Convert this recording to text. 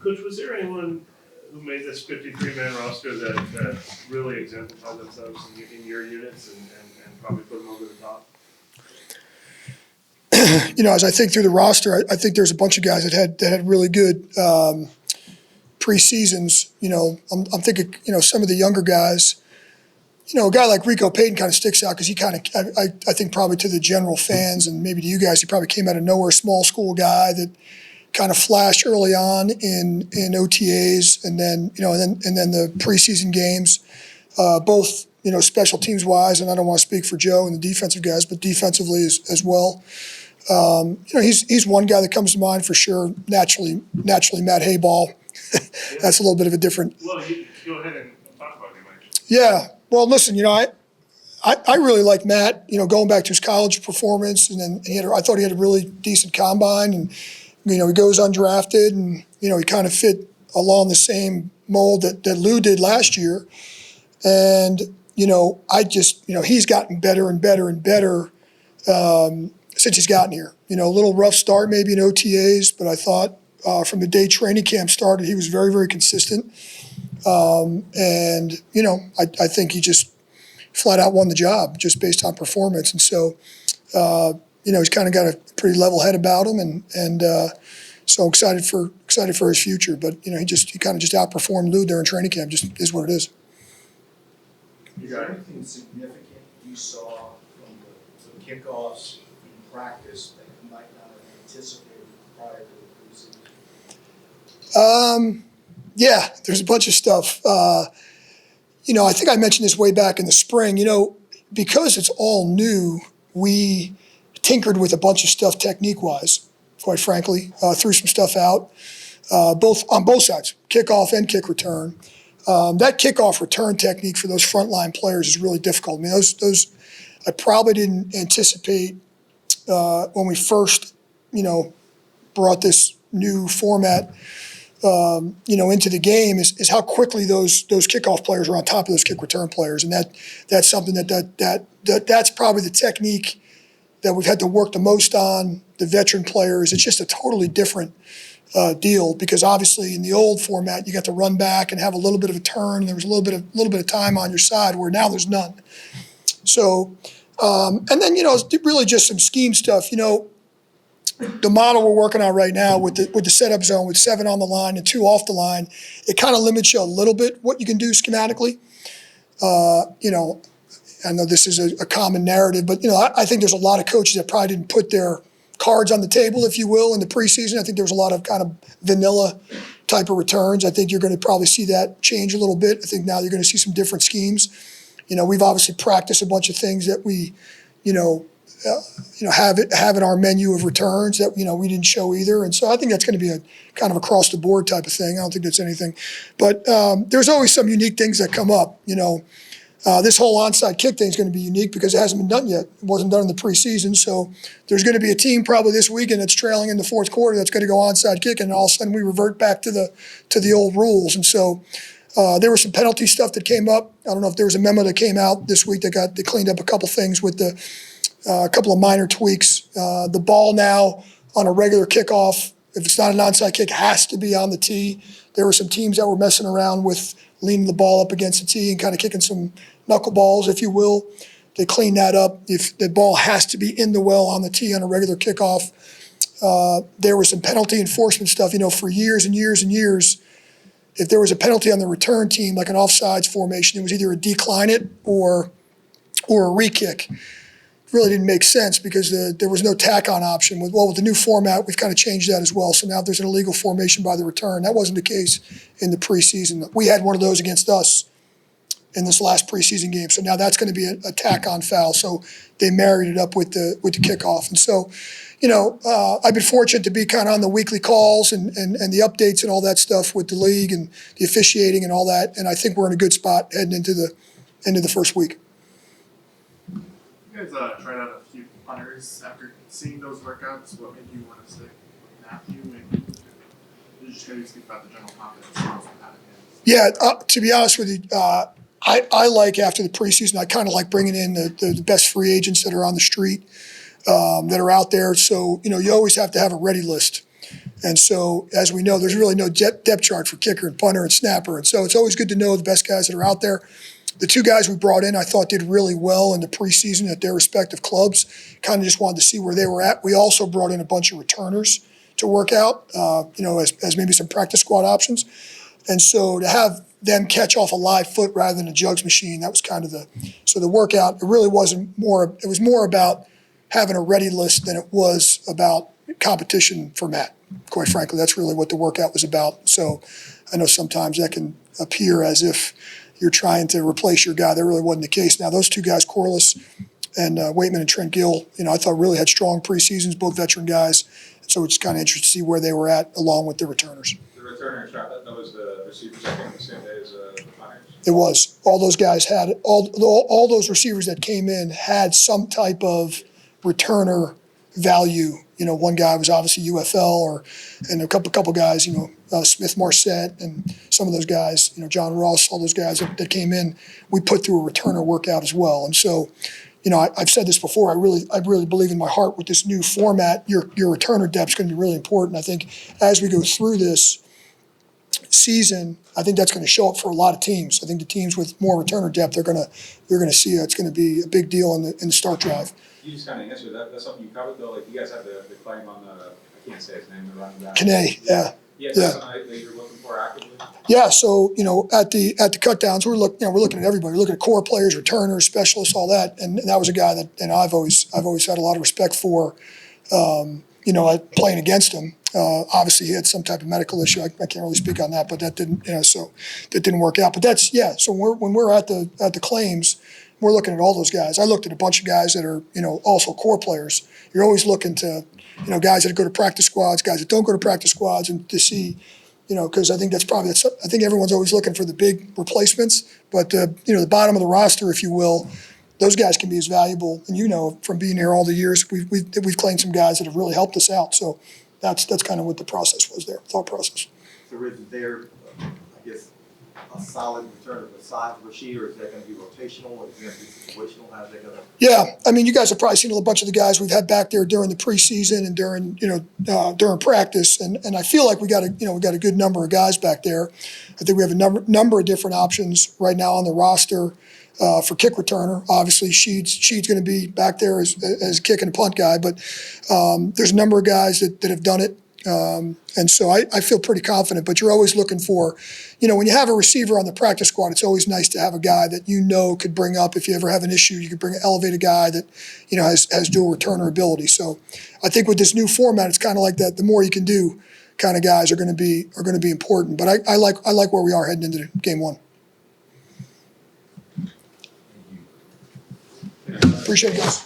Coach, was there anyone who made this 53-man roster that really exemplified themselves in your units and probably put them over the top? As I think through the roster, I think there's a bunch of guys that had really good pre-seasons. I'm thinking, some of the younger guys. A guy like Rico Payton kind of sticks out because he kind of, I think probably to the general fans and maybe to you guys, he probably came out of nowhere, small school guy that kind of flashed early on in OTAs and then the preseason games, both, special teams wise, and I don't want to speak for Joe and the defensive guys, but defensively as well. He's one guy that comes to mind for sure. Naturally, Matt Hayball. That's a little bit of a different. Well, you go ahead and talk about him. Yeah. Well, listen, I really like Matt, going back to his college performance, and then I thought he had a really decent combine, and, he goes undrafted, and, he kind of fit along the same mold that Lou did last year. And, he's gotten better and better and better since he's gotten here. A little rough start maybe in OTAs, but I thought from the day training camp started, he was very, very consistent. I think he just flat out won the job just based on performance. And so, he's kind of got a pretty level head about him, and so excited for his future. But he kind of just outperformed Lou during training camp. Just is what it is. Is there anything significant you saw from the kickoffs in practice that you might not have anticipated prior to the preseason? Yeah, there's a bunch of stuff. I think I mentioned this way back in the spring. Because it's all new, we tinkered with a bunch of stuff technique-wise, quite frankly, threw some stuff out, on both sides, kickoff and kick return. That kickoff return technique for those frontline players is really difficult. I mean, those I probably didn't anticipate when we first, brought this new format, into the game is how quickly those kickoff players are on top of those kick return players, and that's something that's probably the technique that we've had to work the most on. The veteran players, it's just a totally different deal because obviously in the old format you got to run back and have a little bit of a turn. There was a little bit of time on your side where now there's none. So, and then it's really just some scheme stuff. The model we're working on right now with the setup zone with 7 on the line and 2 off the line, it kind of limits you a little bit what you can do schematically. I know this is a common narrative, but I think there's a lot of coaches that probably didn't put their cards on the table, if you will, in the preseason. I think there was a lot of kind of vanilla type of returns. I think you're going to probably see that change a little bit. I think now you're going to see some different schemes. We've obviously practiced a bunch of things that we, have in our menu of returns that we didn't show either, and so I think that's going to be a kind of across the board type of thing. I don't think that's anything, but there's always some unique things that come up. This whole onside kick thing is going to be unique because it hasn't been done yet. It wasn't done in the preseason, so there's going to be a team probably this weekend that's trailing in the fourth quarter that's going to go onside kick, and all of a sudden we revert back to the old rules, and so. There was some penalty stuff that came up. I don't know if there was a memo that came out this week that cleaned up a couple things with a couple of minor tweaks. The ball now on a regular kickoff, if it's not an onside kick, has to be on the tee. There were some teams that were messing around with leaning the ball up against the tee and kind of kicking some knuckleballs, if you will. They cleaned that up. If the ball has to be in the well on the tee on a regular kickoff. There was some penalty enforcement stuff. For years and years and years, if there was a penalty on the return team, like an offsides formation, it was either a decline it or a re-kick. It really didn't make sense because there was no tack-on option. With the new format, we've kind of changed that as well. So now there's an illegal formation by the return. That wasn't the case in the preseason. We had one of those against us in this last preseason game. So now that's going to be a tack-on foul. So they married it up with the kickoff. And so, I've been fortunate to be kind of on the weekly calls and the updates and all that stuff with the league and the officiating and all that. And I think we're in a good spot heading into the first week. You guys tried out a few punters after seeing those workouts. What made you want to stick with Matthew? Maybe just hear you speak about the general confidence from having him. Yeah, to be honest with you, I like after the preseason, I kind of like bringing in the best free agents that are on the street. That are out there. So, you always have to have a ready list. And so, as we know, there's really no depth chart for kicker and punter and snapper. And so it's always good to know the best guys that are out there. The two guys we brought in, I thought, did really well in the preseason at their respective clubs. Kind of just wanted to see where they were at. We also brought in a bunch of returners to work out, as maybe some practice squad options. And so to have them catch off a live foot rather than a jugs machine, that was kind of the workout. It really wasn't more, it was more about having a ready list than it was about competition for Matt. Quite frankly, that's really what the workout was about. So I know sometimes that can appear as if you're trying to replace your guy. That really wasn't the case. Now, those two guys, Corliss and Waitman and Trent Gill, I thought really had strong preseasons, both veteran guys. So it's kind of interesting to see where they were at along with the returners. The returner shot, that was the receivers that came on the same day as the punters? It was. All those guys had, all those receivers that came in had some type of returner value. One guy was obviously UFL, and a couple guys, Smith Marset and some of those guys, John Ross, all those guys that came in, we put through a returner workout as well. And so, I've said this before, I really believe in my heart with this new format, your returner depth is going to be really important. I think as we go through this season, I think that's going to show up for a lot of teams. I think the teams with more returner depth, you're going to see it's going to be a big deal in the start drive. You just kind of answered that. That's something you covered though. Like you guys have the claim on the, I can't say his name, the running back. Kane, yeah. Yeah, that's something that you're looking for actively. Yeah, so at the cut downs, we're looking at everybody. We're looking at core players, returners, specialists, all that, and that was a guy that I've always had a lot of respect for. Playing against him. Obviously, he had some type of medical issue. I can't really speak on that, but that didn't that didn't work out. But that's So when we're at the claims, we're looking at all those guys. I looked at a bunch of guys that are also core players. You're always looking to guys that go to practice squads, guys that don't go to practice squads, and to see because I think I think everyone's always looking for the big replacements, but the bottom of the roster, if you will. Those guys can be as valuable, and from being here all the years, we've claimed some guys that have really helped us out. So that's kind of what the process was there, thought process. So is there, I guess, a solid return of the size of Rashid, or is that going to be rotational, or is it going to be situational? How's that going to? Yeah, I mean, you guys have probably seen a bunch of the guys we've had back there during the preseason and during practice, and I feel like we got a good number of guys back there. I think we have a number of different options right now on the roster. For kick returner, obviously Sheed's going to be back there as kick and punt guy, but there's a number of guys that have done it, and so I feel pretty confident. But you're always looking for, when you have a receiver on the practice squad, it's always nice to have a guy that could bring up if you ever have an issue. You could elevate a guy that has dual returner ability. So I think with this new format, it's kind of like that. The more you can do, kind of guys are going to be important. But I like where we are heading into game one. Appreciate it, guys.